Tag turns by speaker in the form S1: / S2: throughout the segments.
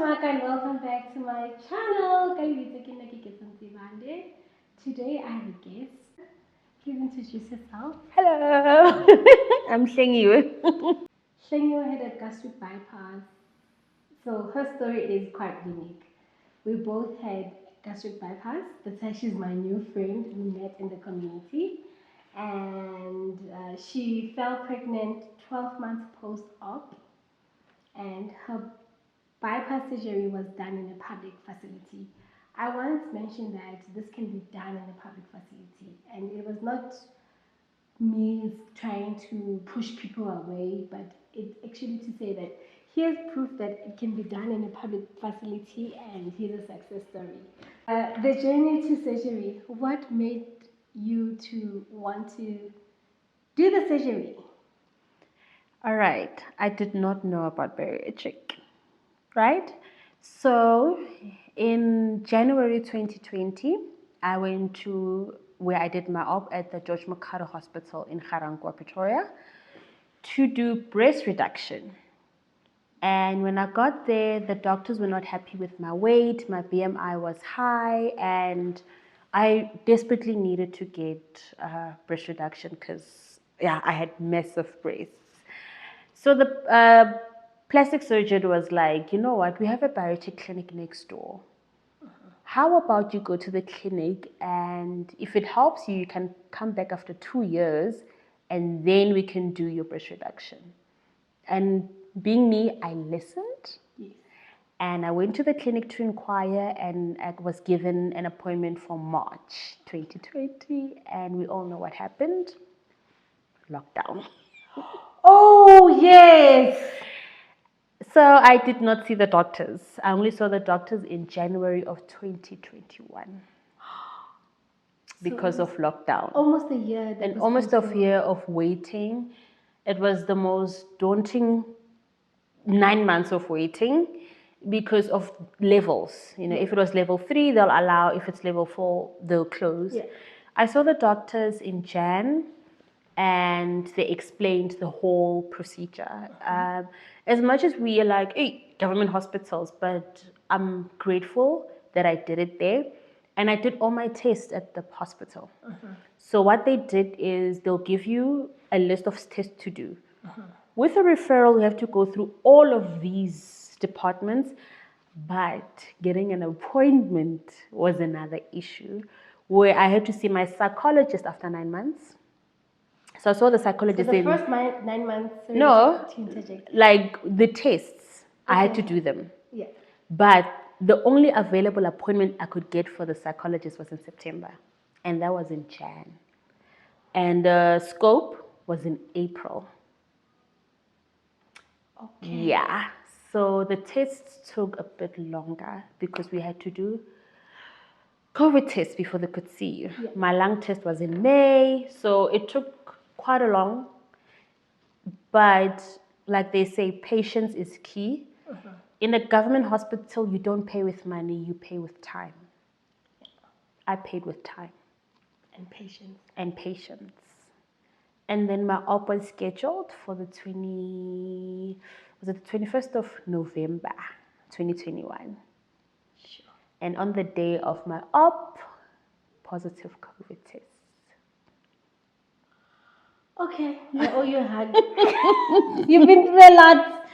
S1: Chomaka and welcome back to my channel. Today I have a guest. Please introduce yourself.
S2: Hello, I'm Hlengiwe.
S1: Hlengiwe had a gastric bypass, so her story is quite unique. We both had gastric bypass. That's why she's my new friend. We met in the community, and she fell pregnant 12 months post-op, and her bypass surgery was done in a public facility. I once mentioned that this can be done in a public facility, and it was not me trying to push people away, but it's actually to say that here's proof that it can be done in a public facility, and here's a success story. The journey to surgery, what made you to want to do the surgery?
S2: All right, I did not know about bariatric, right? So in January 2020, I went to where I did my op at the Chomaka Hospital in Hlengiwe, Pretoria, to do breast reduction. And when I got there, the doctors were not happy with my weight, my BMI was high, and I desperately needed to get breast reduction because, yeah, I had massive breasts. So the plastic surgeon was like, you know what, we have a bariatric clinic next door. How about you go to the clinic, and if it helps you, you can come back after 2 years, and then we can do your breast reduction. And being me, I listened.
S1: Yes.
S2: And I went to the clinic to inquire, and I was given an appointment for March 2020. And we all know what happened. Lockdown.
S1: Oh, yes!
S2: So I did not see the doctors. I only saw the doctors in January of 2021 because of lockdown.
S1: Almost a year.
S2: And almost a year of waiting. It was the most daunting 9 months of waiting because of levels. You know, if it was level 3, they'll allow. If it's level 4, they'll close.
S1: Yeah.
S2: I saw the doctors in Jan, and they explained the whole procedure. As much as we are like, hey, government hospitals, but I'm grateful that I did it there. And I did all my tests at the hospital. So what they did is they'll give you a list of tests to do. With a referral, you have to go through all of these departments, but getting an appointment was another issue where I had to see my psychologist after 9 months. So I saw the psychologist.
S1: So the first 9 months
S2: No,
S1: to interject.
S2: like the tests, I had to do them.
S1: Yeah.
S2: But the only available appointment I could get for the psychologist was in September, and that was in Jan. And the scope was in April.
S1: Okay.
S2: Yeah, so the tests took a bit longer because we had to do COVID tests before they could see you.
S1: Yeah.
S2: My lung test was in May, so it took quite a long. But like they say, patience is key. In a government hospital, you don't pay with money, you pay with time. I paid with time.
S1: And patience.
S2: And patience. And then my op was scheduled for the 21st of November, 2021.
S1: Sure.
S2: And on the day of my op, positive COVID test.
S1: Okay, I owe you a hug. You've been through a lot.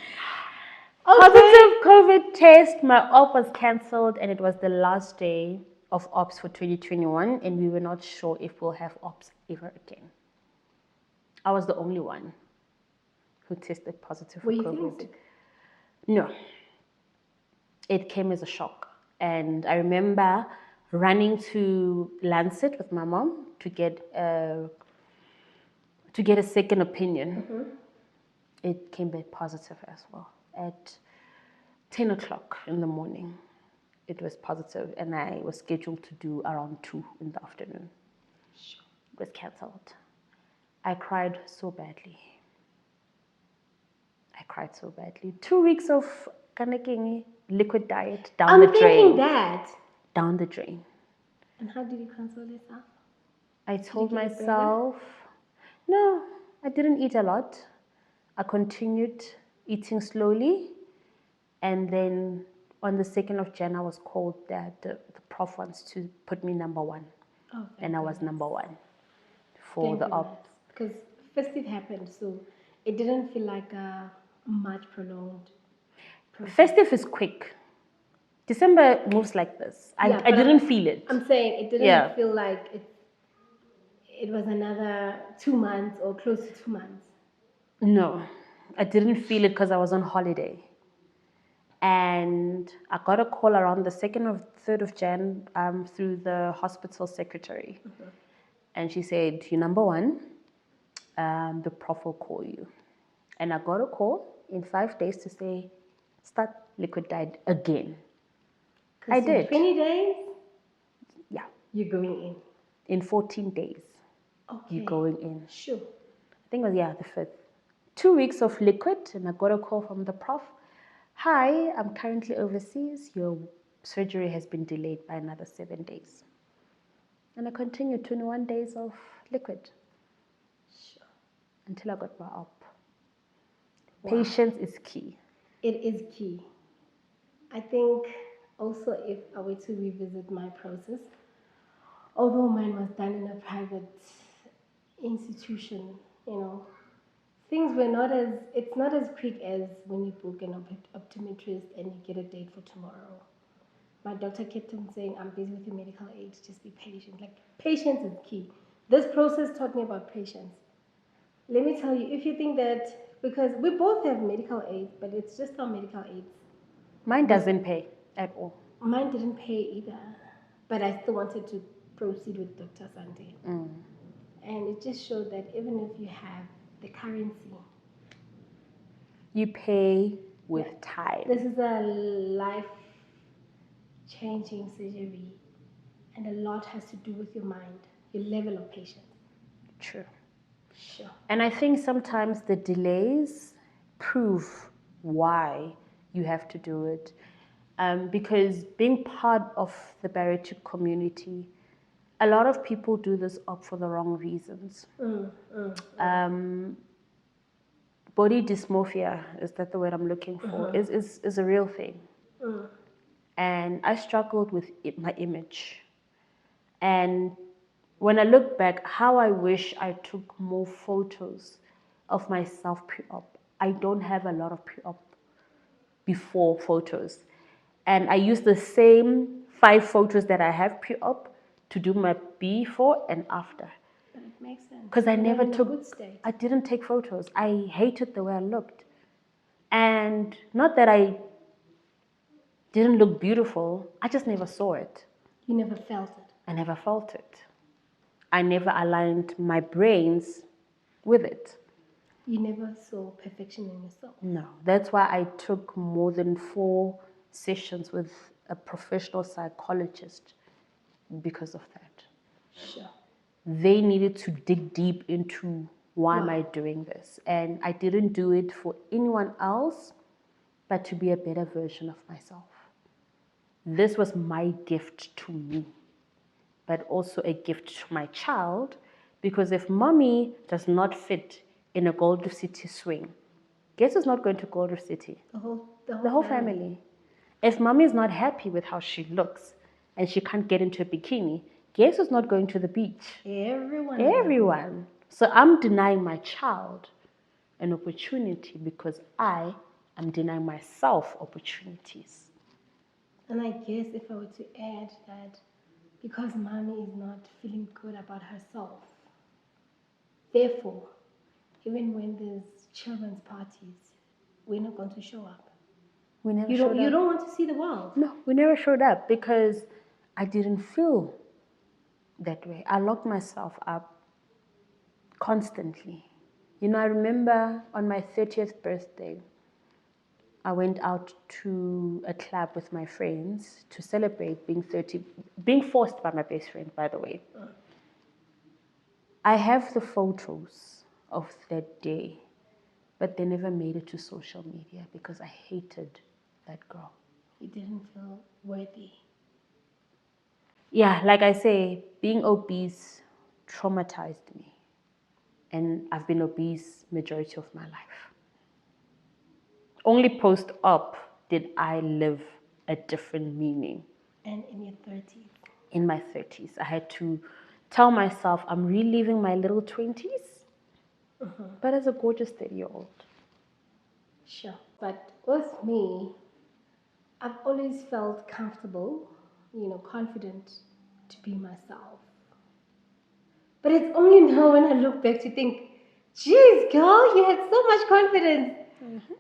S1: Okay.
S2: Positive COVID test, my op was cancelled, and it was the last day of ops for 2021, and we were not sure if we'll have ops ever again. I was the only one who tested positive for COVID. No. It came as a shock. And I remember running to Lancet with my mom to get a second opinion. It came back positive as well. At 10 o'clock in the morning, it was positive, and I was scheduled to do around 2 in the afternoon.
S1: Sure.
S2: It was cancelled. I cried so badly. 2 weeks of liquid diet down the drain.
S1: I'm thinking that.
S2: Down the drain.
S1: And how did you console yourself?
S2: I told myself, no, I didn't eat a lot. I continued eating slowly. And then on the 2nd of Jan, I was called that the prof wants to put me number 1.
S1: Oh,
S2: And I was number 1 for
S1: thank
S2: the
S1: goodness.
S2: op.
S1: Because first it happened, so it didn't feel like a much prolonged process.
S2: Festive is quick. December moves like this.
S1: Yeah,
S2: I
S1: but
S2: didn't feel it.
S1: I'm saying it didn't
S2: Yeah.
S1: feel like it was another 2 months or close to 2 months.
S2: No, I didn't feel it because I was on holiday. And I got a call around the 2nd or 3rd of Jan through the hospital secretary. And she said, you're number 1. The prof will call you. And I got a call in 5 days to say, start liquid diet again. I
S1: Because in
S2: did.
S1: 20 days,
S2: Yeah.
S1: you're going in.
S2: In 14 days,
S1: Okay.
S2: you're going in.
S1: Sure.
S2: I think it was, the 5th. 2 weeks of liquid, and I got a call from the prof. Hi, I'm currently overseas. Your surgery has been delayed by another 7 days. And I continued 21 days of liquid.
S1: Sure.
S2: Until I got my op.
S1: Wow.
S2: Patience is key.
S1: It is key. I think also if I were to revisit my process, although mine was done in a private institution, things were not as, it's not as quick as when you book an optometrist and you get a date for tomorrow. My doctor kept on saying, I'm busy with your medical aid, just be patient. Like, patience is key. This process taught me about patience. Let me tell you, if you think that, because we both have medical aid, but it's just our medical aids.
S2: Mine doesn't pay at all.
S1: Mine didn't pay either, but I still wanted to proceed with Dr. Sante. And it just showed that even if you have the currency,
S2: you pay with time.
S1: This is a life-changing surgery, and a lot has to do with your mind, your level of patience.
S2: True.
S1: Sure.
S2: And I think sometimes the delays prove why you have to do it. Because being part of the bariatric community, a lot of people do this up for the wrong reasons. Body dysmorphia, is that the word I'm looking for, is a real thing. And I struggled with my image. And when I look back, how I wish I took more photos of myself pre-op. I don't have a lot of pre-op before photos. And I use the same 5 photos that I have pre-op to do my before and after.
S1: But it makes sense.
S2: Because I never
S1: took,
S2: I didn't take photos. I hated the way I looked. And not that I didn't look beautiful, I just never saw it.
S1: You never felt it.
S2: I never felt it. I never aligned my brains with it.
S1: You never saw perfection in yourself.
S2: No, that's why I took more than 4 sessions with a professional psychologist because of that.
S1: Sure.
S2: They needed to dig deep into why am I doing this? And I didn't do it for anyone else, but to be a better version of myself. This was my gift to me, but also a gift to my child, because if mommy does not fit in a Gold Reef City swing, guess who's not going to Gold Reef City?
S1: The whole
S2: family. If mommy is not happy with how she looks and she can't get into a bikini, guess who's not going to the beach? Everyone. So I'm denying my child an opportunity because I am denying myself opportunities.
S1: And I guess if I were to add that, because mommy is not feeling good about herself, therefore, even when there's children's parties, we're not going to show up.
S2: We never
S1: You
S2: showed up.
S1: You don't want to see the world.
S2: No, we never showed up because I didn't feel that way. I locked myself up constantly. I remember on my 30th birthday, I went out to a club with my friends to celebrate being 30, being forced by my best friend, by the way. I have the photos of that day, but they never made it to social media because I hated that girl.
S1: You didn't feel worthy.
S2: Yeah, like I say, being obese traumatized me. And I've been obese majority of my life. Only post-op did I live a different meaning.
S1: And in your 30s?
S2: In my 30s, I had to tell myself I'm reliving my little 20s, but as a gorgeous 30-year-old.
S1: Sure. But with me, I've always felt comfortable, confident to be myself. But it's only now when I look back to think, geez, girl, you had so much confidence.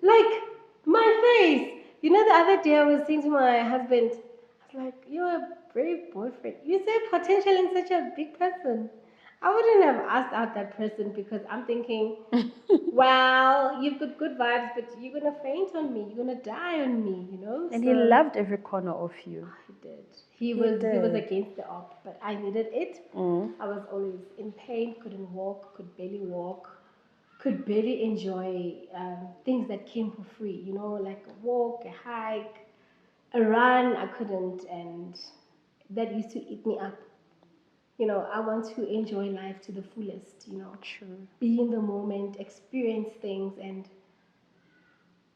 S1: Like, my face. The other day I was saying to my husband, I was like, you're a brave boyfriend. You say potential in such a big person. I wouldn't have asked out that person because I'm thinking, well, you've got good vibes, but you're going to faint on me. You're going to die on me.
S2: And he loved every corner of you.
S1: He did. He was against the op, but I needed it. I was always in pain, couldn't walk, could barely walk, could barely enjoy things that came for free, like a walk, a hike, a run. I couldn't, and that used to eat me up. I want to enjoy life to the fullest,
S2: True.
S1: be in the moment, experience things, and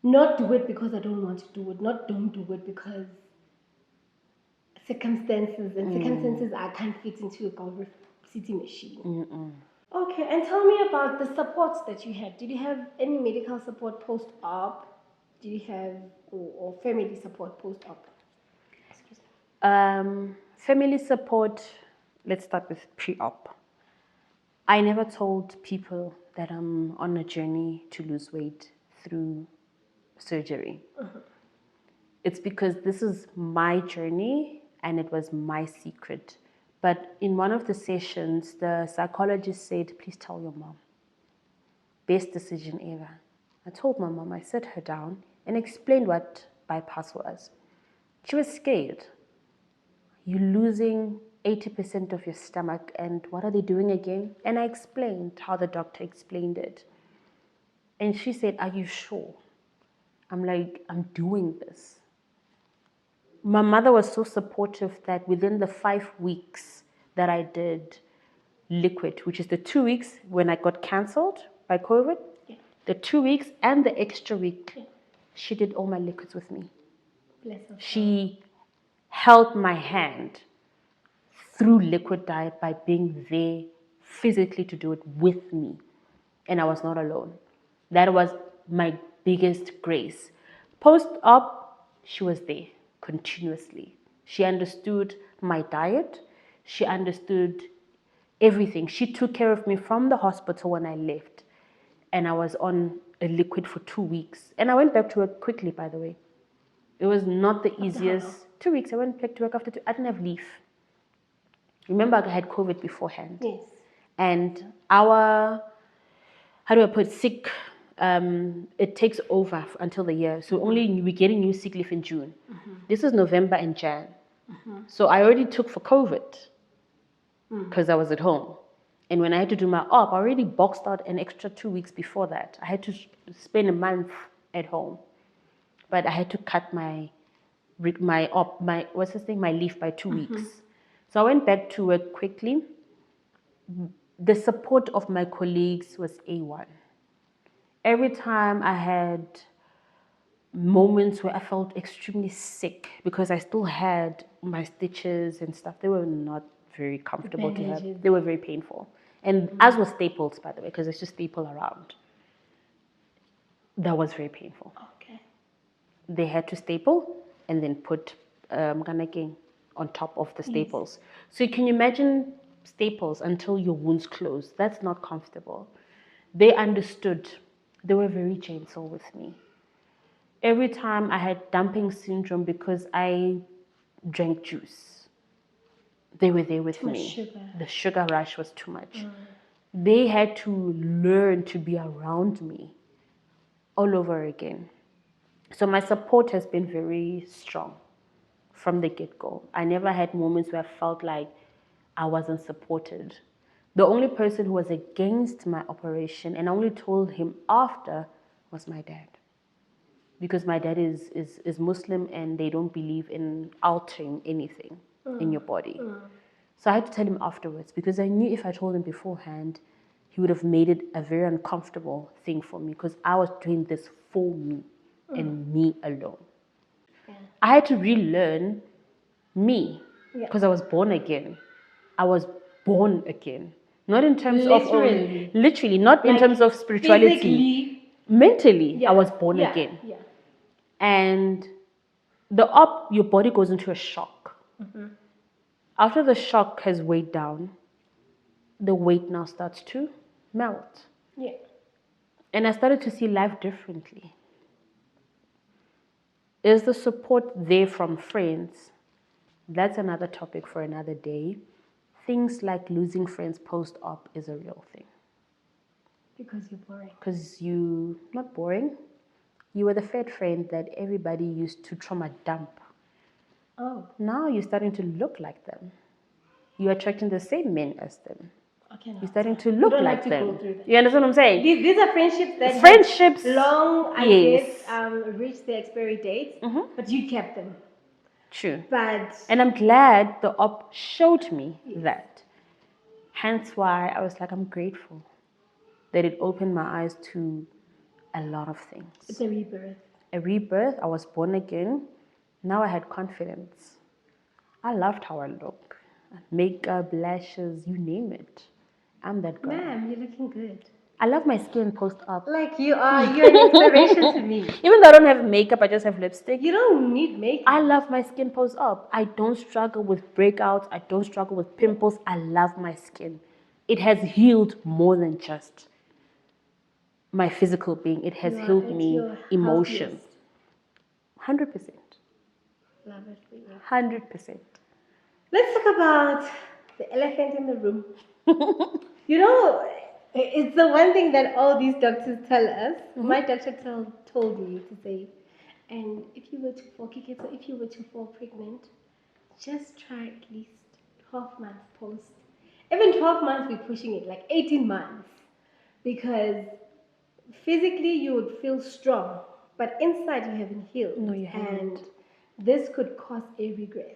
S1: not do it because I don't want to do it, not don't do it because circumstances I can't fit into a golf city machine. Okay, and tell me about the supports that you had. Did you have any medical support post-op? Did you have or family support post-op? Excuse me.
S2: Family support, let's start with pre-op. I never told people that I'm on a journey to lose weight through surgery. It's because this is my journey and it was my secret. But in one of the sessions, the psychologist said, please tell your mom. Best decision ever. I told my mom, I sat her down and explained what bypass was. She was scared. You're losing 80% of your stomach, and what are they doing again? And I explained how the doctor explained it. And she said, are you sure? I'm like, I'm doing this. My mother was so supportive that within the 5 weeks that I did liquid, which is the 2 weeks when I got cancelled by COVID, the 2 weeks and the extra week, she did all my liquids with me.
S1: Bless her.
S2: She held my hand through liquid diet by being there physically to do it with me. And I was not alone. That was my biggest grace. Post-op, she was there continuously. She understood my diet. She understood everything. She took care of me from the hospital when I left. And I was on a liquid for 2 weeks. And I went back to work quickly, by the way. It was not the easiest. 2 weeks, I went back to work after 2. I didn't have leave. Remember, I had COVID beforehand.
S1: Yes.
S2: And our, how do I put, sick, it takes over until the year. So only we're getting new sick leave in June. This is November and Jan. So I already took for COVID because I was at home. And when I had to do my op, I already boxed out an extra 2 weeks before that. I had to spend a month at home. But I had to cut my leave by 2 weeks. So I went back to work quickly. The support of my colleagues was A1. Every time I had moments where I felt extremely sick because I still had my stitches and stuff, they were not very comfortable to have. They were very painful. And as was staples, by the way, because it's just staple around. That was very painful.
S1: Okay.
S2: They had to staple and then put ganake on top of the staples. So you can imagine staples until your wounds close. That's not comfortable. They understood. They were very gentle with me. Every time I had dumping syndrome because I drank juice, they were there with me.
S1: Sugar.
S2: The sugar rush was too much. They had to learn to be around me all over again. So my support has been very strong from the get-go. I never had moments where I felt like I wasn't supported. The only person who was against my operation, and I only told him after, was my dad. Because my dad is Muslim and they don't believe in altering anything in your body. So I had to tell him afterwards because I knew if I told him beforehand, he would have made it a very uncomfortable thing for me because I was doing this for me and me alone. I had to relearn me
S1: Yeah.
S2: because I was born again. I was born again. Not in terms of
S1: Literally.
S2: literally, not in
S1: Like,
S2: terms of spirituality.
S1: physically,
S2: Mentally,
S1: yeah.
S2: I was born
S1: Yeah,
S2: again.
S1: yeah.
S2: And your body goes into a shock.
S1: Mm-hmm.
S2: After the shock has weighed down, the weight now starts to melt.
S1: Yeah.
S2: And I started to see life differently. Is the support there from friends? That's another topic for another day. Things like losing friends post-op is a real thing.
S1: Because you're boring.
S2: Because you, not boring, you were the fat friend that everybody used to trauma dump.
S1: Oh,
S2: Now you're starting to look like them. You're attracting the same men as them.
S1: okay. No,
S2: You're starting to
S1: you
S2: look
S1: don't
S2: like
S1: have to
S2: them.
S1: go through that.
S2: You understand what I'm saying?
S1: These are friendships that
S2: Friendships,
S1: had long, I
S2: yes.
S1: guess, reached their expiry dates, but you kept them.
S2: True.
S1: But
S2: And I'm glad the op showed me
S1: Yes.
S2: that. Hence why I was like, I'm grateful that it opened my eyes to a lot of things.
S1: it's a rebirth.
S2: A rebirth, I was born again. Now I had confidence. I loved how I look. Makeup, lashes, you name it. I'm that girl.
S1: Ma'am, you're looking good.
S2: I love my skin post-op.
S1: Like you're an inspiration to me.
S2: Even though I don't have makeup, I just have lipstick.
S1: You don't need makeup.
S2: I love my skin post-op. I don't struggle with breakouts. I don't struggle with pimples. I love my skin. It has healed more than just my physical being. It has
S1: You are
S2: healed
S1: at
S2: me
S1: your
S2: emotion.
S1: healthiest.
S2: 100%.
S1: Love it for you.
S2: 100%.
S1: Let's talk about the elephant in the room. You know, it's the one thing that all these doctors tell us. My doctor told me to say, and if you were to fall if you were to fall pregnant, just try at least 12 months post. Even 12 months, we're pushing it, like 18 months. Because physically you would feel strong, but inside you haven't healed.
S2: No, you haven't.
S1: And this could cause a regress.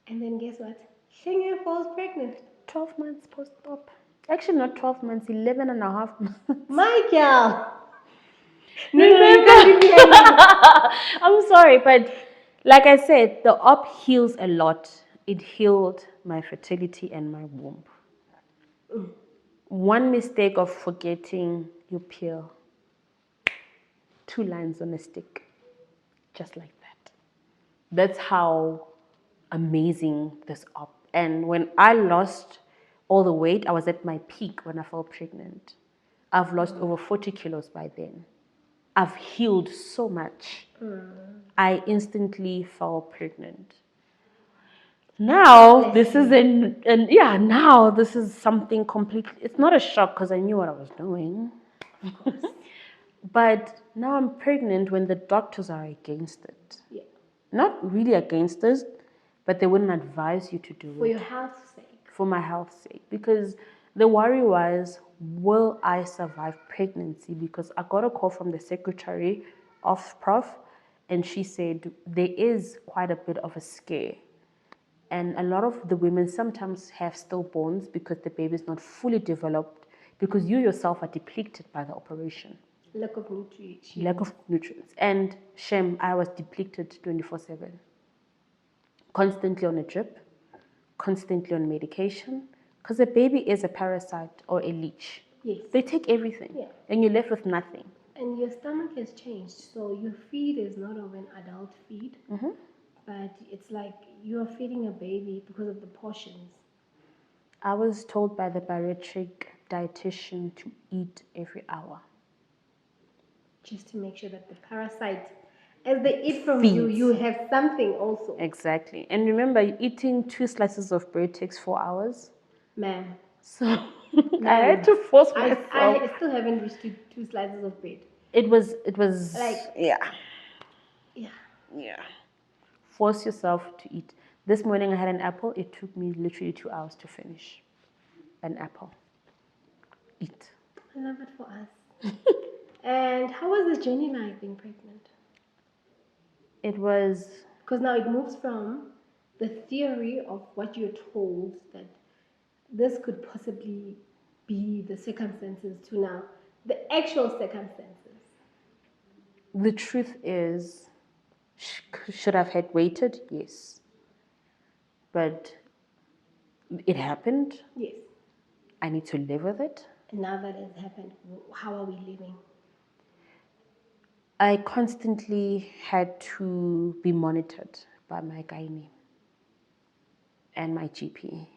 S1: And then guess what? Hlengiwe falls pregnant.
S2: 12 months post-op. Actually, not 12 months, 11 and a half months.
S1: Michael!
S2: I'm sorry, but like I said, the op heals a lot. It healed my fertility and my womb. One mistake of forgetting your pill. 2 lines on a stick. Just like that. That's how amazing this op. And when I lost all the weight, I was at my peak when I fell pregnant. I've lost over 40 kilos by then. I've healed so much. I instantly fell pregnant. Now this is now this is something completely, it's not a shock because I knew what I was doing. But now I'm pregnant when the doctors are against it.
S1: Yeah.
S2: Not really against us, but they wouldn't advise you to do
S1: For
S2: it.
S1: your health's sake.
S2: For my health's sake. Because the worry was, will I survive pregnancy? Because I got a call from the secretary of Prof, and she said there is quite a bit of a scare. And a lot of the women sometimes have stillborns because the baby is not fully developed, because you yourself are depleted by the operation.
S1: Lack of nutrients.
S2: Lack of nutrients. And shame, I was depleted 24/7. Constantly on a drip, constantly on medication, because a baby is a parasite or a leech.
S1: Yes.
S2: They take everything,
S1: Yeah.
S2: and you're left with nothing.
S1: And your stomach has changed, so your feed is not of an adult feed, but it's like you're feeding a baby because of the portions.
S2: I was told by the bariatric dietitian to eat every hour.
S1: Just to make sure that the parasite, as they eat from you,
S2: Feeds.
S1: you have something also.
S2: Exactly. And remember, eating 2 slices of bread takes 4 hours.
S1: Ma'am.
S2: So I had to force myself.
S1: I still haven't reached 2 slices of bread.
S2: It was
S1: Like,
S2: yeah. Force yourself to eat. This morning I had an apple. It took me literally 2 hours to finish an apple. Eat.
S1: I love it for us. And how was the journey like being pregnant?
S2: It was,
S1: because now it moves from the theory of what you're told that this could possibly be the circumstances to now the actual circumstances.
S2: the truth is, Should have had waited? Yes. But it happened.
S1: Yes.
S2: I need to live with it.
S1: And now that it's happened, how are we living?
S2: I constantly had to be monitored by my gynae and my GP.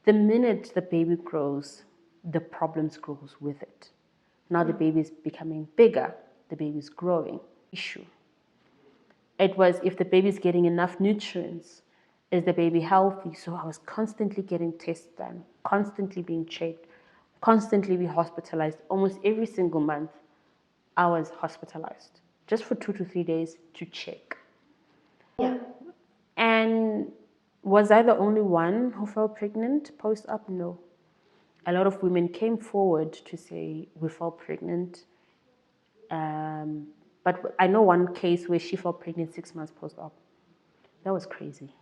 S2: The minute the baby grows, the problems grows with it. Now the baby is becoming bigger, the baby is growing. Issue. It was if the baby is getting enough nutrients, is the baby healthy? So I was constantly getting tests done, constantly being checked, constantly be hospitalized. Almost every single month, I was hospitalized just for 2 to 3 days to check.
S1: Yeah.
S2: And was I the only one who fell pregnant post-op? No. A lot of women came forward to say, we fell pregnant. But I know one case where she fell pregnant 6 months post-op. That was crazy.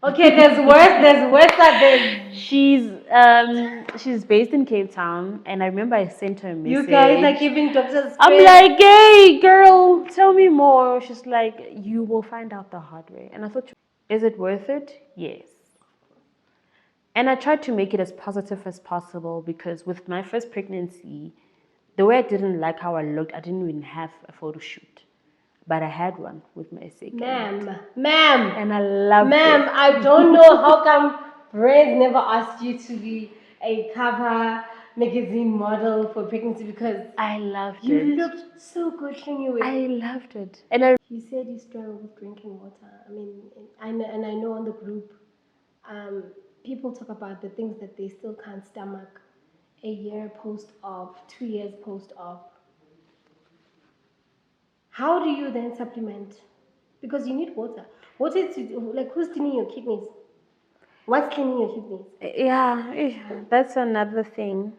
S1: Okay, there's worse out there.
S2: She's based in Cape Town, and I remember I sent her a message.
S1: You guys are giving doctors
S2: I'm like, hey, girl, tell me more. She's like, you will find out the hard way. And I thought, is it worth it? Yes. And I tried to make it as positive as possible because with my first pregnancy, the way I didn't like how I looked, I didn't even have a photo shoot. But I had one with my second.
S1: Ma'am.
S2: And I loved it.
S1: Ma'am, I don't know how come brands never asked you to be a cover magazine model for pregnancy because
S2: I loved
S1: you
S2: it.
S1: looked so good, Hlengiwe.
S2: I loved it. And
S1: You said you struggle with drinking water. I mean, I know on the group, people talk about the things that they still can't stomach a year post-op, 2 years post-op. How do you then supplement? Because you need water. Water is like who's cleaning your kidneys? What's cleaning your kidneys?
S2: yeah, that's another thing.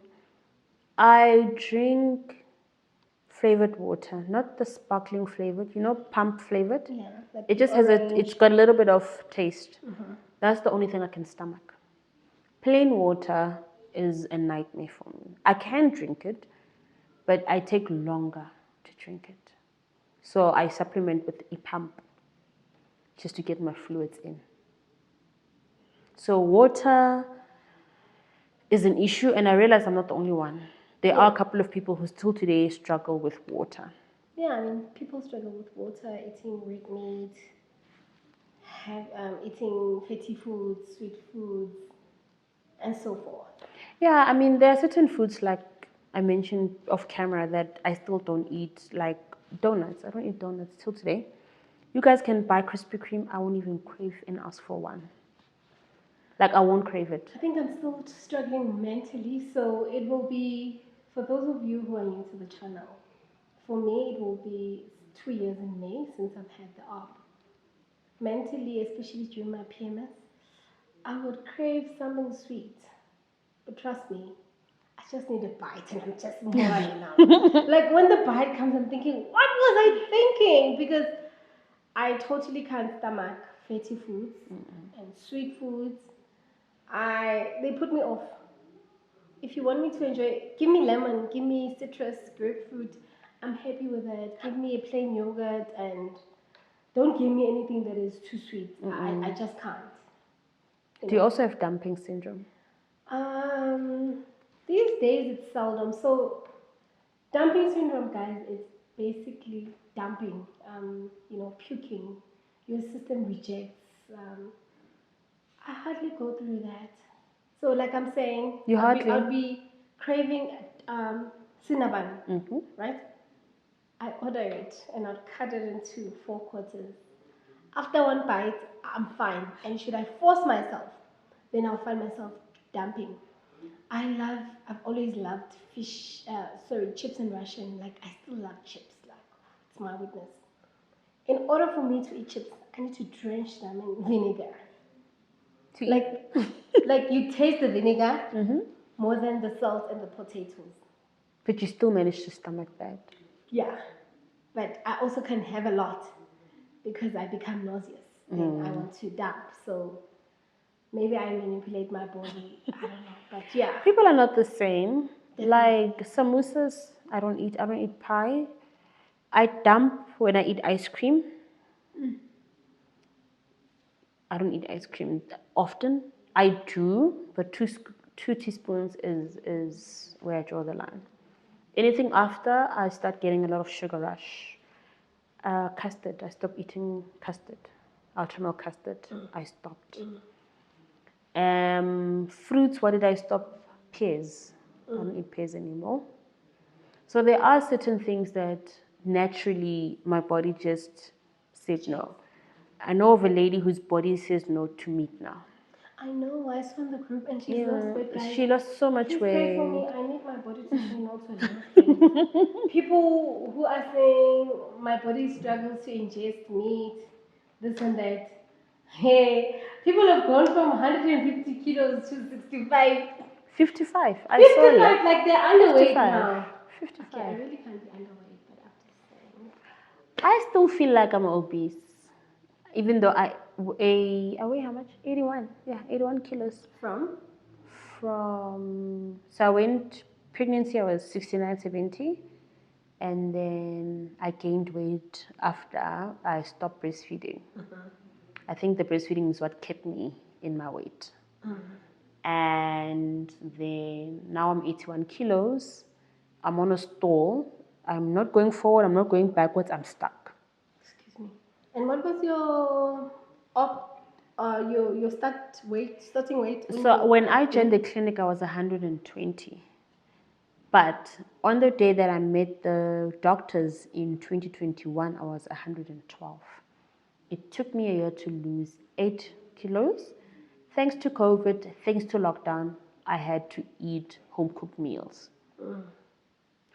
S2: I drink flavored water, not the sparkling flavored, pump flavored.
S1: Yeah.
S2: It just has it's got a little bit of taste. That's the only thing I can stomach. Plain water is a nightmare for me. I can drink it, but I take longer to drink it. So I supplement with a pump just to get my fluids in. So water is an issue, and I realize I'm not the only one. There are a couple of people who still today struggle with water.
S1: Yeah, I mean, people struggle with water, eating red meat, eating fatty foods, sweet foods, and so forth.
S2: Yeah, I mean, there are certain foods like I mentioned off camera that I still don't eat, like donuts. I don't eat donuts till today. You guys can buy Krispy Kreme. I won't even crave and ask for one. Like, I won't crave it.
S1: I think I'm still struggling mentally, so it will be, for those of you who are new to the channel, for me it will be 2 years in May since I've had the op. Mentally, especially during my PMS, I would crave something sweet. But trust me, I just need a bite and I'm just more than enough. Like when the bite comes, I'm thinking, what was I thinking? Because I totally can't stomach fatty foods and sweet foods. They put me off. If you want me to enjoy, give me lemon, give me citrus, grapefruit. I'm happy with it. Give me a plain yogurt and don't give me anything that is too sweet. I just can't.
S2: Do you also have dumping syndrome?
S1: These days it's seldom. So dumping syndrome, guys, is basically dumping. Puking. Your system rejects. I hardly go through that. So, like I'm saying, I'll be craving cinnamon, right? I order it and I'll cut it into 4 quarters. After one bite, I'm fine. And should I force myself, then I'll find myself dumping. I've always loved chips and Russian. Like, I still love chips. Like, it's my weakness. In order for me to eat chips, I need to drench them in vinegar. Like you taste the vinegar more than the salt and the potatoes.
S2: But you still manage to stomach that.
S1: Yeah. But I also can have a lot because I become nauseous and I want to dump. So maybe I manipulate my body. I don't know. But yeah.
S2: People are not the same. Definitely. Like samosas, I don't eat pie. I dump when I eat ice cream. I don't eat ice cream often. I do, but two teaspoons is where I draw the line. Anything after, I start getting a lot of sugar rush. Custard, I stopped eating custard. Ultramilk custard, I stopped. Fruits, what did I stop? Pears. I don't eat pears anymore. So there are certain things that naturally my body just said no. I know of a lady whose body says no to meat now.
S1: I know, I saw in the group and she's lost weight, guys.
S2: She lost so much
S1: Please
S2: weight.
S1: pray for me. I need my body to say no to a lot of things. People who are saying my body struggles to ingest meat, this and that. Hey, people have gone from 150 kilos to 65.
S2: 55.
S1: 55, like they're underweight
S2: 55.
S1: now.
S2: 55.
S1: Okay, I really can't be underweight, but I'm just saying.
S2: I still feel like I'm obese. Even though I weigh how much? 81. Yeah, 81 kilos.
S1: From?
S2: So I went pregnancy, I was 69, 70. And then I gained weight after I stopped breastfeeding. I think the breastfeeding is what kept me in my weight. And then now I'm 81 kilos. I'm on a stall. I'm not going forward. I'm not going backwards. I'm stuck.
S1: Excuse me. And what was your your starting weight?
S2: So when I joined the clinic, I was 120. But on the day that I met the doctors in 2021, I was 112. It took me a year to lose 8 kilos. Thanks to COVID, thanks to lockdown, I had to eat home-cooked meals.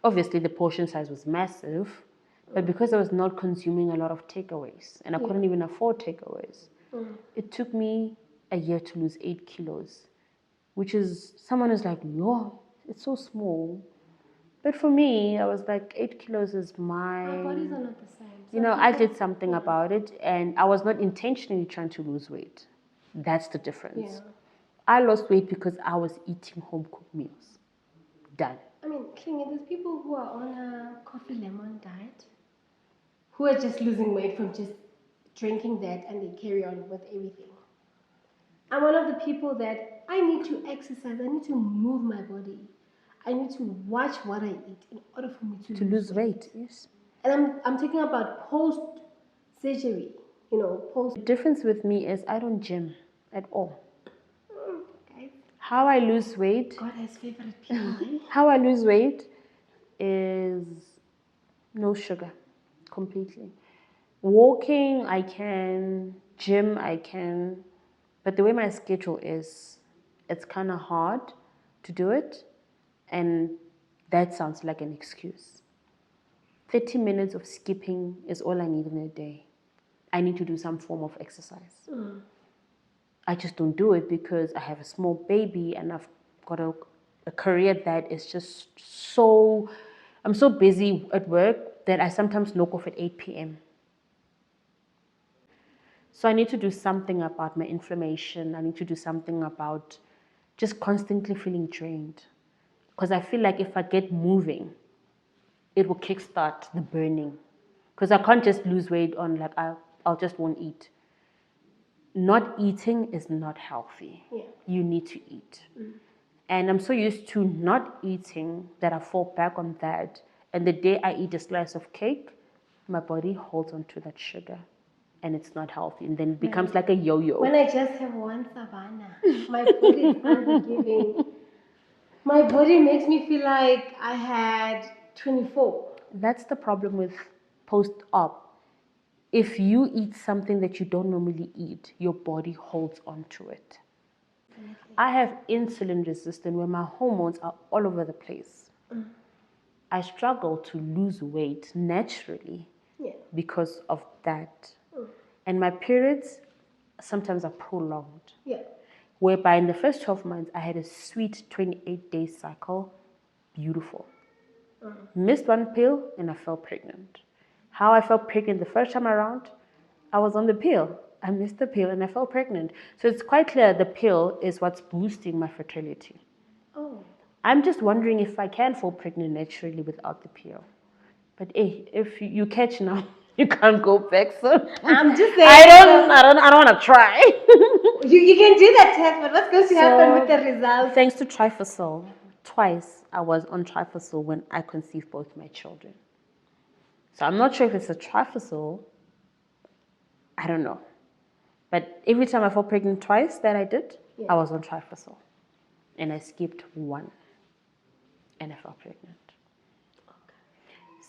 S2: Obviously, the portion size was massive, but because I was not consuming a lot of takeaways, and I couldn't even afford takeaways, it took me a year to lose 8 kilos, which is, someone is like, yo, it's so small. But for me, I was like, 8 kilos is
S1: our bodies are not the same.
S2: you know, I did something about it, and I was not intentionally trying to lose weight. That's the difference.
S1: Yeah.
S2: I lost weight because I was eating home-cooked meals. Done.
S1: I mean, Hlengiwe, there's people who are on a coffee lemon diet who are just losing weight from just drinking that, and they carry on with everything. I'm one of the people that I need to exercise. I need to move my body. I need to watch what I eat in order for me to
S2: lose weight. Yes.
S1: And I'm talking about post surgery. You know, post.
S2: The difference with me is I don't gym at all.
S1: Guys,
S2: How I lose weight?
S1: God has favorite people. Eh?
S2: How I lose weight is no sugar, completely. Walking, I can. Gym, I can. But the way my schedule is, it's kind of hard to do it. And that sounds like an excuse. 30 minutes of skipping is all I need in a day. I need to do some form of exercise. I just don't do it because I have a small baby and I've got a career that is just so... I'm so busy at work that I sometimes knock off at 8 p.m. So I need to do something about my inflammation. I need to do something about just constantly feeling drained. Because I feel like if I get moving, it will kickstart the burning. Because I can't just lose weight on like, I'll just won't eat. Not eating is not healthy.
S1: Yeah.
S2: You need to eat. And I'm so used to not eating that I fall back on that. And the day I eat a slice of cake, my body holds on to that sugar. And it's not healthy. And then it becomes like a yo-yo.
S1: When I just have one savannah, my body is unforgiving. My body makes me feel like I had 24.
S2: That's the problem with post-op. If you eat something that you don't normally eat, your body holds on to it. I have insulin resistance where my hormones are all over the place. I struggle to lose weight naturally because of that. And my periods sometimes are prolonged. Whereby in the first 12 months, I had a sweet 28-day cycle. Beautiful. Missed one pill and I fell pregnant. How I felt pregnant the first time around, I was on the pill. I missed the pill and I fell pregnant. So it's quite clear the pill is what's boosting my fertility. I'm just wondering if I can fall pregnant naturally without the pill. But hey, if you catch now, You can't go back, so
S1: I'm just saying.
S2: I don't want to try.
S1: You can do that test, but what's going to happen with the results?
S2: Thanks to Trifosol, twice I was on Trifosol when I conceived both my children. So I'm not sure if it's a Trifosol. I don't know. But every time I fell pregnant twice that I did, I was on Trifosol. And I skipped one. And I fell pregnant.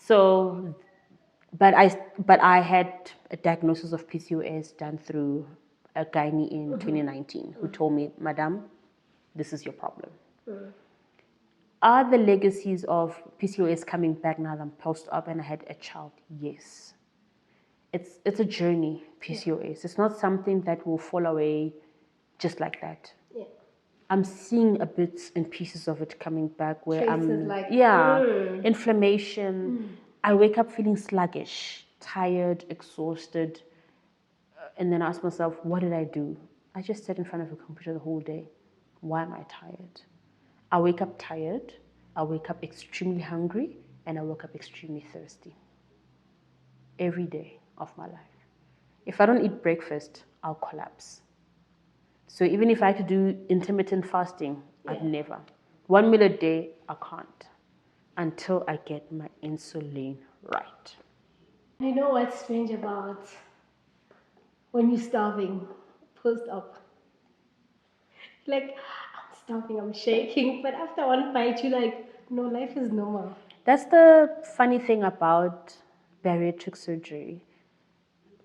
S2: So, but I had a diagnosis of PCOS done through a gynae in 2019 who told me, Madam, this is your problem. Are the legacies of PCOS coming back now that I'm post-op and I had a child? Yes. It's a journey, PCOS. It's not something that will fall away just like that.
S1: Yeah.
S2: I'm seeing a bits and pieces of it coming back where
S1: Traces
S2: inflammation. I wake up feeling sluggish, tired, exhausted. And then I ask myself, what did I do? I just sat in front of a computer the whole day. Why am I tired? I wake up tired, I wake up extremely hungry, and I wake up extremely thirsty. Every day of my life. If I don't eat breakfast, I'll collapse. So even if I had to do intermittent fasting, I'd never. 1 meal a day, I can't. Until I get my insulin right.
S1: You know what's strange about when you're starving post-op? Like, I'm starving, I'm shaking, but after one bite, you're like, no, life is normal.
S2: That's the funny thing about bariatric surgery.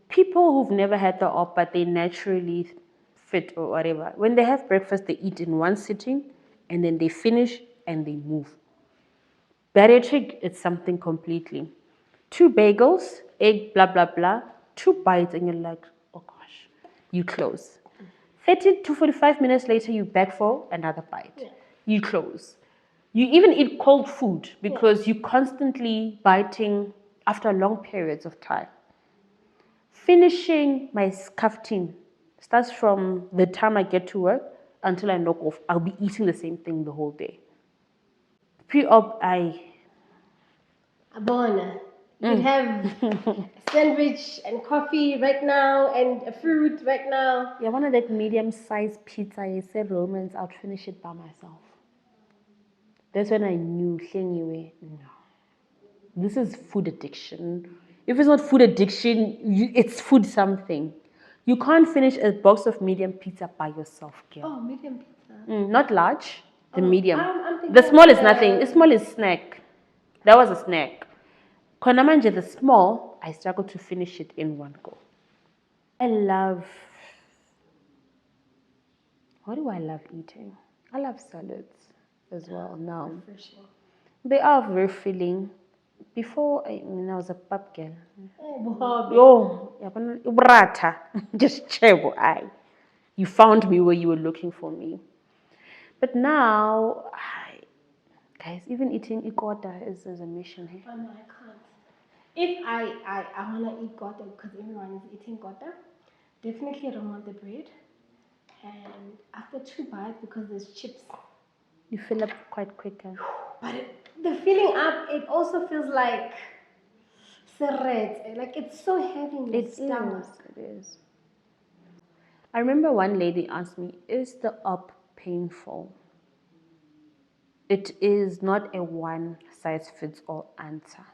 S2: People who've never had the op, but they naturally fit or whatever, when they have breakfast, they eat in one sitting, and then they finish and they move. Bariatric, it's something completely. 2 bagels, egg, blah, blah, blah, 2 bites, and you're like, oh gosh, you close. 30 to 45 minutes later, you back for another bite. You close. You even eat cold food because you're constantly biting after long periods of time. Finishing my kaftin starts from the time I get to work until I knock off. I'll be eating the same thing the whole day. Pre-op,
S1: Abona. You have a sandwich and coffee right now and a fruit right now.
S2: Yeah, one of that medium-sized pizza, I said Romans, I'll finish it by myself. That's when I knew, Hlengiwe, no. This is food addiction. If it's not food addiction, it's food something. You can't finish a box of medium pizza by yourself, girl.
S1: Oh, medium pizza.
S2: Not large, the medium.
S1: I'm
S2: The small is nothing. The small is snack. That was a snack. Konamanje, the small, I struggled to finish it in one go. What do I love eating? I love salads as well now.
S1: Refreshing.
S2: They are very filling. Before, I was a pub girl.
S1: Yo.
S2: Just chego, you found me where you were looking for me. But now, guys, even eating ikota is a mission. Hey?
S1: Oh no, I can't. If I want to eat gota because everyone is eating gota, definitely I don't want the bread. And after 2 bites, because there's chips,
S2: you fill up quite quicker.
S1: But the filling up, it also feels like seret. Like it's so heavy in the stomach.
S2: It is. I remember one lady asked me, is the op painful? It is not a one-size-fits-all answer.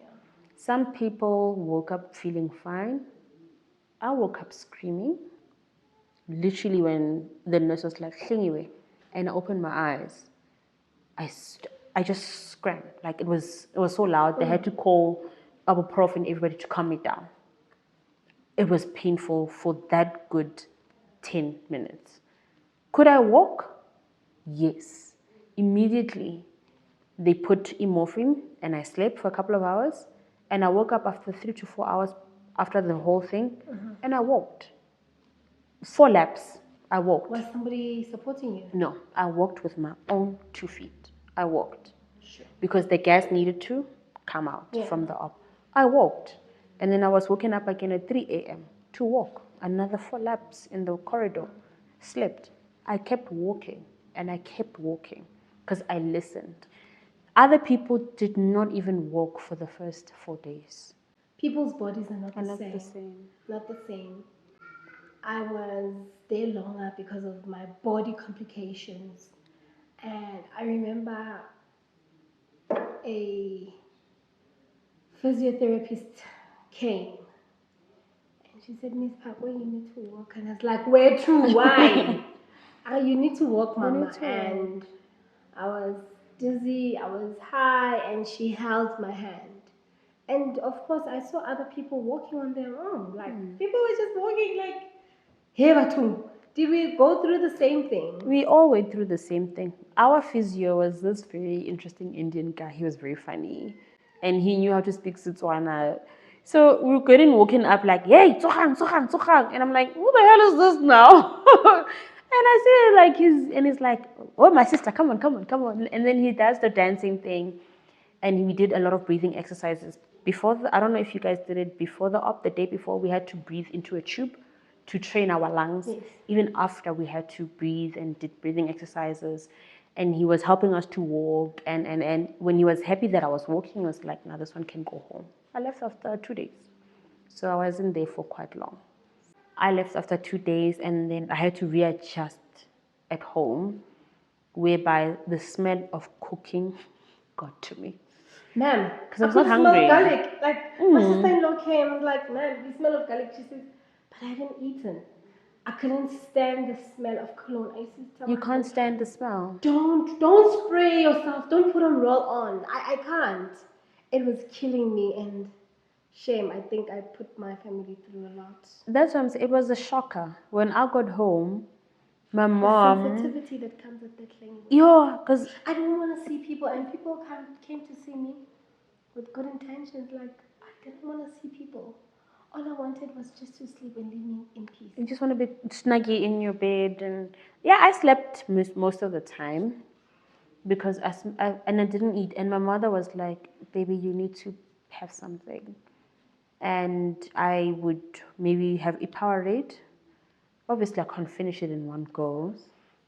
S1: Yeah.
S2: Some people woke up feeling fine. I woke up screaming. Literally when the nurse was like, Hlengiwe, and I opened my eyes, I just screamed. Like it was so loud. They had to call our prof and everybody to calm me down. It was painful for that good 10 minutes. Could I walk? Yes. Immediately, they put morphine and I slept for a couple of hours. And I woke up after 3 to 4 hours after the whole thing. And I walked. 4 laps, I walked.
S1: Was somebody supporting you?
S2: No, I walked with my own 2 feet. I walked.
S1: Sure.
S2: Because the gas needed to come out from the op. I walked. And then I was woken up again at 3 a.m. to walk. Another 4 laps in the corridor. Slept. I kept walking and I kept walking because I listened. Other people did not even walk for the first 4 days.
S1: people's bodies are not
S2: I
S1: the
S2: love the
S1: same.
S2: same.
S1: Not the same. I was there longer because of my body complications. And I remember a physiotherapist came and she said, Miss Pakwe, you need to walk. And I was like, where to? Why? You need to walk,
S2: You need
S1: Mama.
S2: to
S1: And I was dizzy, I was high, and she held my hand. And of course, I saw other people walking on their own. Like, people were just walking like, hey, Batu. Did we go through the same thing?
S2: We all went through the same thing. Our physio was this very interesting Indian guy. He was very funny. And he knew how to speak Setswana. So we were getting walking up like, hey, Tsohang, Tsohang, Tsohang. And I'm like, who the hell is this now? And I see like he's like, oh, my sister, come on, come on, come on. And then he does the dancing thing. And we did a lot of breathing exercises. I don't know if you guys did it before the op, the day before, we had to breathe into a tube to train our lungs.
S1: Yes.
S2: Even after, we had to breathe and did breathing exercises. And he was helping us to walk. And when he was happy that I was walking, he was like, now this one can go home. I left after 2 days. So I wasn't there for quite long. I left after 2 days, and then I had to readjust at home, whereby the smell of cooking got to me.
S1: Ma'am,
S2: Because I was
S1: could
S2: not hungry.
S1: smell garlic. Like, my sister-in-law came and was like, ma'am, you smell of garlic. She says, but I haven't eaten. I couldn't stand the smell of cologne. I used to tell
S2: You
S1: my
S2: can't
S1: husband,
S2: stand the smell.
S1: don't spray yourself. Don't put on roll on. I can't. It was killing me, and shame. I think I put my family through a lot.
S2: That's what I'm saying. It was a shocker. When I got home, my
S1: The
S2: mom...
S1: sensitivity that comes with that Hlengiwe.
S2: Yeah, because...
S1: I don't want to see people, and people came to see me with good intentions. Like, I didn't want to see people. All I wanted was just to sleep and leave me in peace.
S2: You just want to be snuggy in your bed. And yeah, I slept most of the time because I didn't eat. And my mother was like, baby, you need to have something. And I would maybe have a Powerade. Obviously, I can't finish it in one go.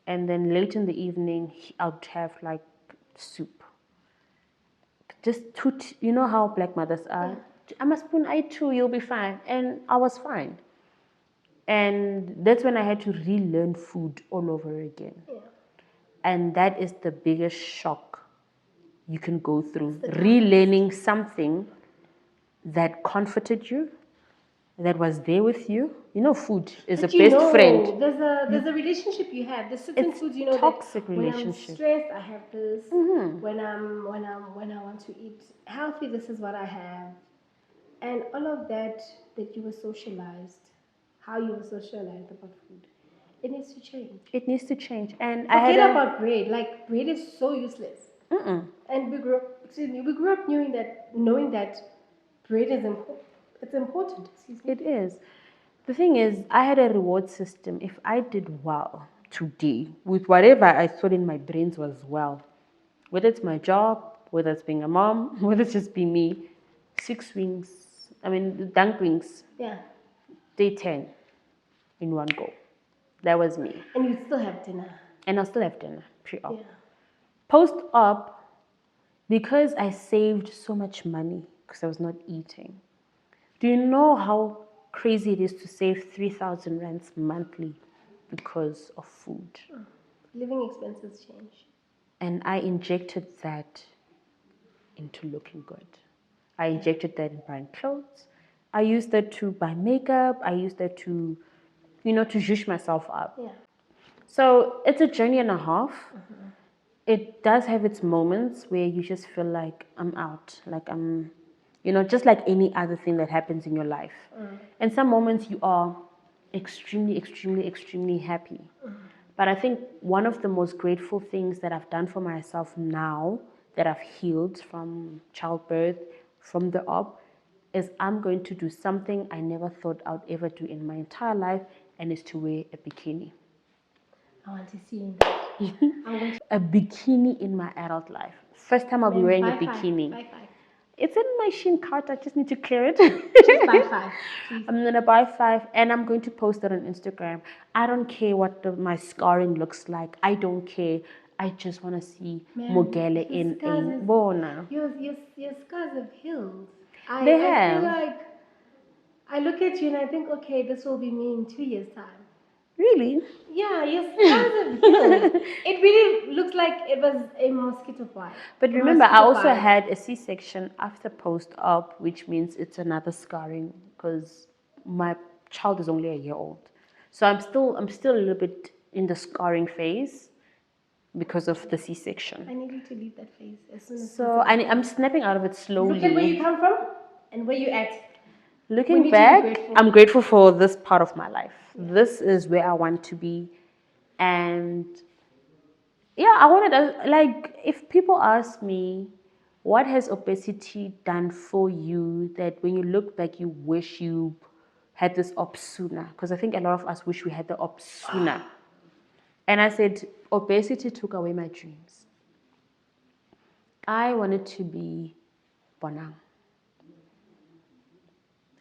S2: And then late in the evening, I would have like soup. Just you know how black mothers are. I'm a spoon, I too, you'll be fine. And I was fine. And that's when I had to relearn food all over again.
S1: Yeah.
S2: And that is the biggest shock you can go through. Relearning something that comforted you, that was there with you. You know, food is
S1: But
S2: a best friend.
S1: There's a relationship you have. There's certain
S2: It's
S1: foods you know
S2: toxic
S1: that when I'm
S2: relationship.
S1: stressed, I have this. When I want to eat healthy, this is what I have. And all of that you were socialized, how you were socialized about food, it needs to change.
S2: It needs to change. And
S1: Forget about bread. Like, bread is so useless. And we grew up knowing that bread is important. It's important. Excuse me.
S2: It is. The thing is, I had a reward system. If I did well today with whatever I thought in my brains was well, whether it's my job, whether it's being a mom, whether it's just being me, dunk wings,
S1: Yeah.
S2: day 10 in one go. That was me.
S1: And you still have dinner.
S2: And I'll still have dinner pre-op.
S1: Yeah.
S2: Post-op, because I saved so much money because I was not eating. Do you know how crazy it is to save 3,000 rands monthly because of food?
S1: Living expenses change.
S2: And I injected that into looking good. I injected that in buying clothes. I used that to buy makeup. I used that to, to zhuzh myself up.
S1: Yeah.
S2: So it's a journey and a half. It does have its moments where you just feel like I'm out, like I'm, just like any other thing that happens in your life. And some moments you are extremely, extremely, extremely happy. But I think one of the most grateful things that I've done for myself now that I've healed from childbirth, from the op, is I'm going to do something I never thought I would ever do in my entire life, and is to wear a bikini.
S1: I want to see you in that.
S2: A bikini in my adult life. First time I'll be wearing a bikini.
S1: Buy 5.
S2: It's in my Shein cart. I just need to clear it.
S1: Just buy 5. Please.
S2: I'm going to buy 5 and I'm going to post it on Instagram. I don't care what my scarring looks like. I don't care. I just want to see Mogele in a bona.
S1: Your scars have healed. I
S2: They
S1: feel
S2: have.
S1: like I look at you and I think, okay, this will be me in 2 years' time.
S2: Really?
S1: Yeah, your scars have healed. It really looks like it was a mosquito bite.
S2: But
S1: A
S2: remember, I
S1: mosquito
S2: also
S1: bite.
S2: had a C-section after post-op, which means it's another scarring because my child is only a year old. So I'm still a little bit in the scarring phase because of the C-section.
S1: I need you to leave that phase as soon as
S2: So
S1: possible.
S2: I'm snapping out of it slowly.
S1: Look at where you come from and where you at. We
S2: Looking
S1: need to be
S2: back,
S1: grateful.
S2: I'm grateful for this part of my life. This is where I want to be. And yeah, I wanted to, like, if people ask me, what has obesity done for you that when you look back, you wish you had this op sooner? Because I think a lot of us wish we had the op sooner. And I said, obesity took away my dreams. I wanted to be Bonang.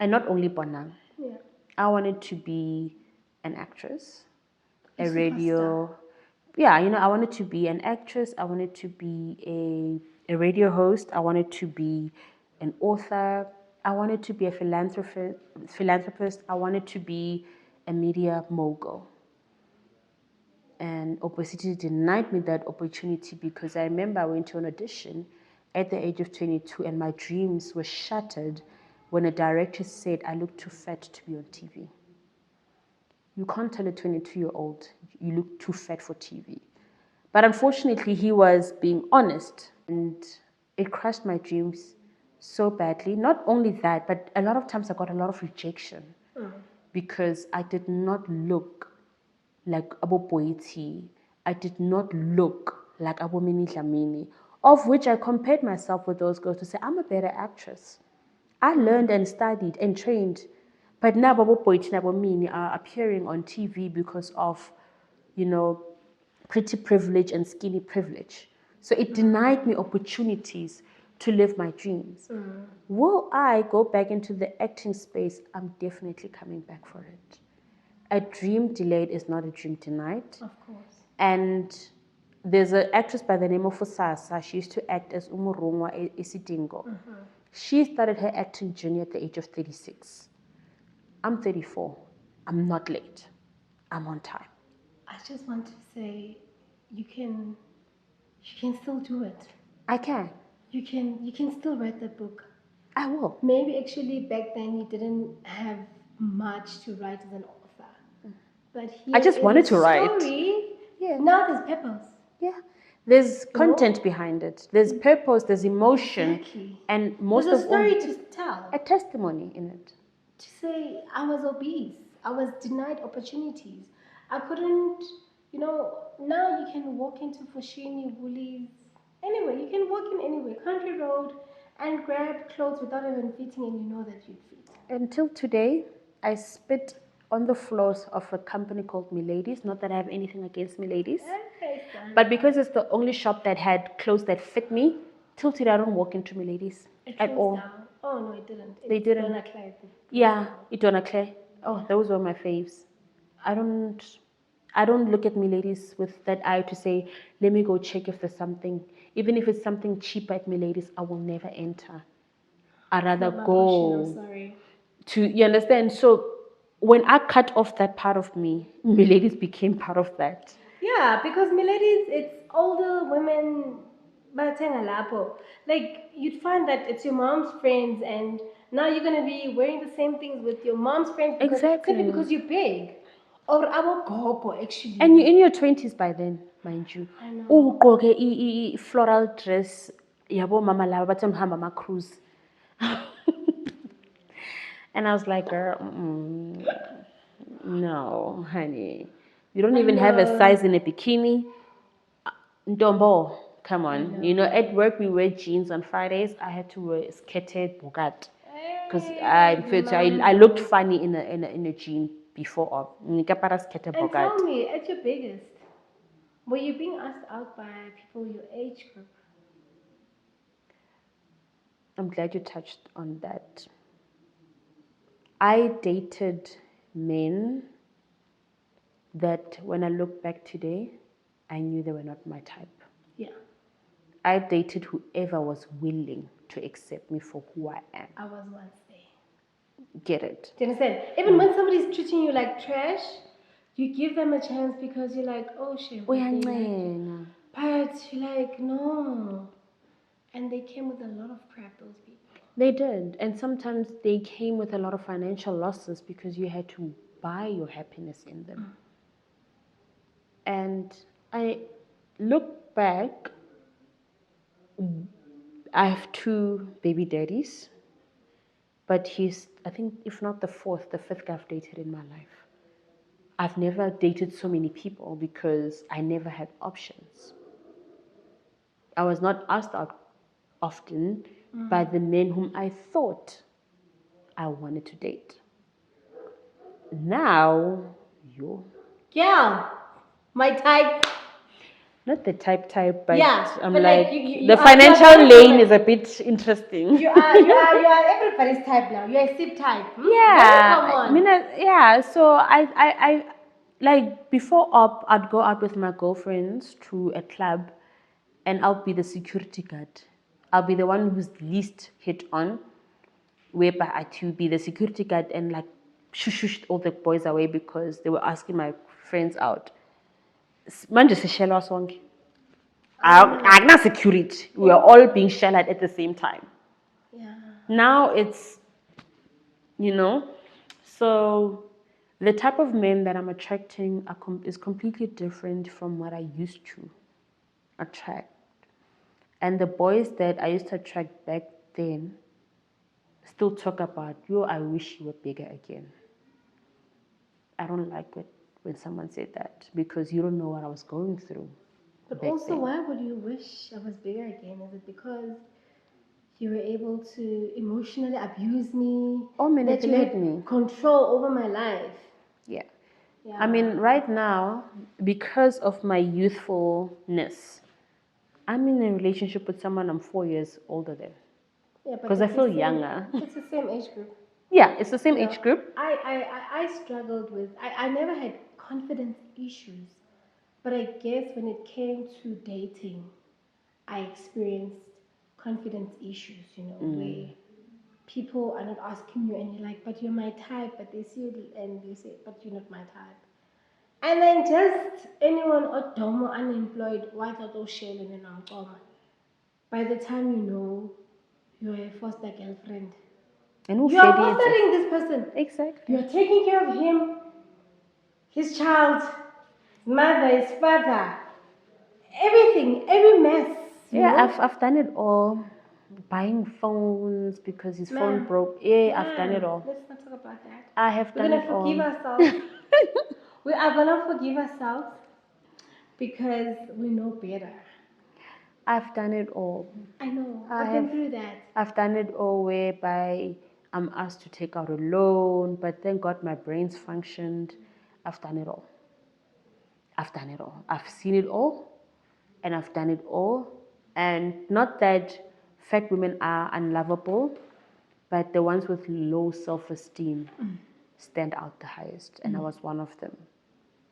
S2: And not only Bonang.
S1: Yeah.
S2: I wanted to be an actress,
S1: A
S2: a radio. Yeah, I wanted to be an actress. I wanted to be a radio host. I wanted to be an author. I wanted to be a philanthropist. I wanted to be a media mogul. And obesity denied me that opportunity because I remember I went to an audition at the age of 22 and my dreams were shattered when a director said I looked too fat to be on TV. You can't tell a 22-year-old you look too fat for TV. But unfortunately, he was being honest and it crushed my dreams so badly. Not only that, but a lot of times I got a lot of rejection because I did not look like Abo Boiti. I did not look like Abo Mini Dlamini, of which I compared myself with those girls to say, I'm a better actress. I learned and studied and trained. But now Abo Boiti and Abo Mini are appearing on TV because of, pretty privilege and skinny privilege. So it denied me opportunities to live my dreams. Will I go back into the acting space? I'm definitely coming back for it. A dream delayed is not a dream denied.
S1: Of course.
S2: And there's an actress by the name of Fusasa. She used to act as Umurungwa Isidingo. She started her acting journey at the age of 36. I'm 34. I'm not late. I'm on time.
S1: I just want to say, you can still do it.
S2: I can.
S1: You can still write the book.
S2: I will.
S1: Maybe actually back then you didn't have much to write as an author, but here
S2: I just
S1: is
S2: wanted
S1: a
S2: to write.
S1: story.
S2: Yeah.
S1: Now there's purpose.
S2: Yeah. There's content behind it. There's purpose. There's emotion.
S1: Exactly.
S2: And most
S1: There's a
S2: of all,
S1: story to tell.
S2: a testimony in it.
S1: To say I was obese, I was denied opportunities, I couldn't. Now you can walk into Fushini, Woolies, anywhere. You can walk in anywhere, country road, and grab clothes without even fitting, and you know that you'd fit.
S2: Until today, I spit on the floors of a company called Miladies. Not that I have anything against Miladies,
S1: Okay, son.
S2: but because it's the only shop that had clothes that fit me, till today I don't walk into Miladies at all.
S1: Down. Oh no, it didn't.
S2: They didn't. Yeah, Itona Clay. Oh, those were my faves. I don't look at Miladies with that eye to say, let me go check if there's something. Even if it's something cheaper at Miladies, I will never enter. I'd rather go
S1: I'm sorry.
S2: you understand? So when I cut off that part of me, Miladies became part of that.
S1: Yeah, because miladies, it's older women bathenga lapho. Like you'd find that it's your mom's friends, and now you're gonna be wearing the same things with your mom's friends because
S2: Exactly.
S1: simply because you're big. Or our gogo actually.
S2: And you're in your 20s by then, mind you.
S1: I know.
S2: Ugqoke floral dress yabo mama laba bathi ngihamba ama cruise. And I was like, girl, no, honey. You don't even have a size in a bikini. Ntombo, come on. At work we wear jeans on Fridays. I had to wear skirted bogat because I looked funny in a jean before of.
S1: And tell me, at your biggest, were you being asked out by people your age group?
S2: I'm glad you touched on that. I dated men that when I look back today, I knew they were not my type.
S1: Yeah.
S2: I dated whoever was willing to accept me for who I am.
S1: I was once there.
S2: Get it?
S1: Do you understand? Even when somebody's treating you like trash, you give them a chance because you're like, oh shit, but they like you. But you're like, no. And they came with a lot of crap, those people.
S2: They did. And sometimes they came with a lot of financial losses because you had to buy your happiness in them. And I look back, I have 2 baby daddies, but he's, I think, if not the 4th, the 5th guy I've dated in my life. I've never dated so many people because I never had options. I was not asked out often by the men whom I thought I wanted to date. Now,
S1: Yeah, my type.
S2: not the type, but
S1: Yeah,
S2: I'm
S1: but
S2: like
S1: you
S2: the
S1: are
S2: financial lane is a bit interesting.
S1: You are everybody's type now. You're a sip type.
S2: Yeah,
S1: Come on.
S2: I mean, yeah. So I like before up, I'd go out with my girlfriends to a club, and I'll be the security guard. I'll be the one who's least hit on, whereby I to be the security guard and like shushed all the boys away because they were asking my friends out. Manje sishelwa sonke. I'm not security. We are all being shelled at the same time.
S1: Yeah.
S2: Now it's, so the type of men that I'm attracting is completely different from what I used to attract. And the boys that I used to attract back then still talk about, I wish you were bigger again. I don't like it when someone said that because you don't know what I was going through.
S1: But also, why would you wish I was bigger again? Is it because you were able to emotionally abuse me?
S2: Or manipulate
S1: that you had
S2: me.
S1: Control over my life.
S2: Yeah.
S1: Yeah.
S2: I mean, right now, because of my youthfulness, I'm in a relationship with someone I'm 4 years older than.
S1: Yeah,
S2: because I feel younger.
S1: It's the same age group.
S2: Yeah, it's the same age group.
S1: I struggled with, I never had confidence issues, but I guess when it came to dating, I experienced confidence issues, where people are not asking you and you're like, but you're my type, but they see you and they say, but you're not my type. And then just anyone odomo unemployed, why thought oh shell and then by the time you know you're a foster girlfriend.
S2: And
S1: you are fostering this person.
S2: Exactly.
S1: You're taking care of him, his child, his mother, his father, everything, every mess.
S2: Yeah, I've done it all. Buying phones because his phone broke. Yeah, I've done it all.
S1: Let's not talk about that.
S2: I have done it all.
S1: We're gonna forgive ourselves. We are gonna forgive ourselves because we know better.
S2: I've done it all.
S1: I know. I've been through that.
S2: I've done it all whereby I'm asked to take out a loan, but thank God my brain's functioned. I've done it all. I've done it all. I've seen it all, and I've done it all. And not that fat women are unlovable, but the ones with low self-esteem stand out the highest, and I was one of them.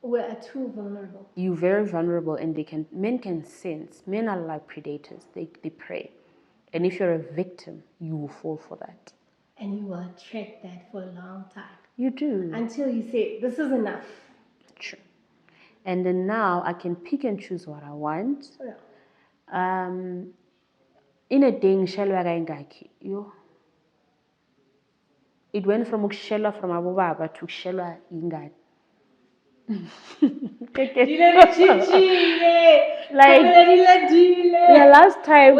S1: We're too vulnerable.
S2: You're very vulnerable, and men can sense. Men are like predators. They prey. And if you're a victim, you will fall for that.
S1: And you will attract that for a long time.
S2: You do.
S1: Until you say, this is enough.
S2: True. And then now I can pick and choose what I want.
S1: Yeah.
S2: In a day, it went from ukushelwa from abobaba to ukushelwa ingane. Yeah, last time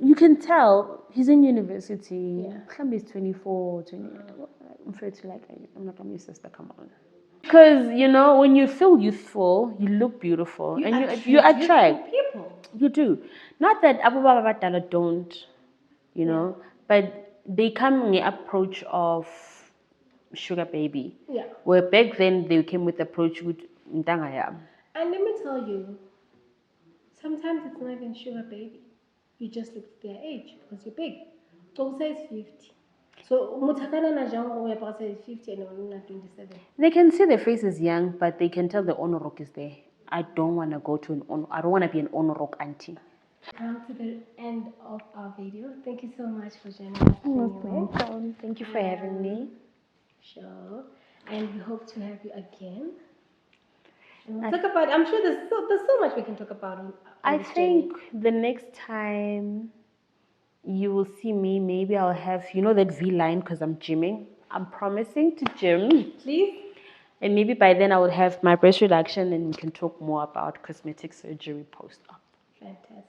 S2: you can tell he's in university. Yeah. He's 24, 28. I'm afraid to like, I'm not gonna your sister, come on. Because when you feel youthful, you look beautiful, and you attract
S1: people.
S2: You do. Not that Abu Baba don't, but they come in the approach of sugar baby.
S1: Yeah.
S2: Where back then they came with the approach with Ndangaya.
S1: And let me tell you, sometimes it's not even sugar baby. You just look at their age because you're big. Tosa is 50. So Mutakana na Jango is 50 and Onuna 27.
S2: They can see their face is young, but they can tell the honor rock is there. I don't want to go to I don't want to be an honor rock auntie.
S1: Come to the end of our video. Thank you so much for joining us.
S2: Most
S1: Anyway.
S2: welcome. Thank you for having me.
S1: Sure. And we hope to have you again. And we'll talk about. I'm sure there's so much we can talk about on
S2: I
S1: this
S2: think
S1: journey.
S2: the next time you will see me, maybe I'll have, you know, that V line because I'm gymming. I'm promising to gym.
S1: Please.
S2: And maybe by then I will have my breast reduction and we can talk more about cosmetic surgery post-op.
S1: Fantastic.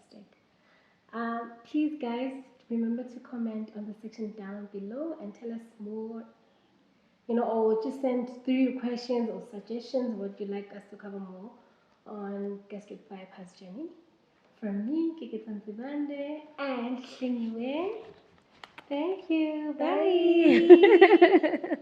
S1: Please, guys, remember to comment on the section down below and tell us more, or just send through questions or suggestions what you'd like us to cover more on gastric bypass journey. From me, Kikit Sibande and Hlengiwe. Thank you. Bye.
S2: Bye.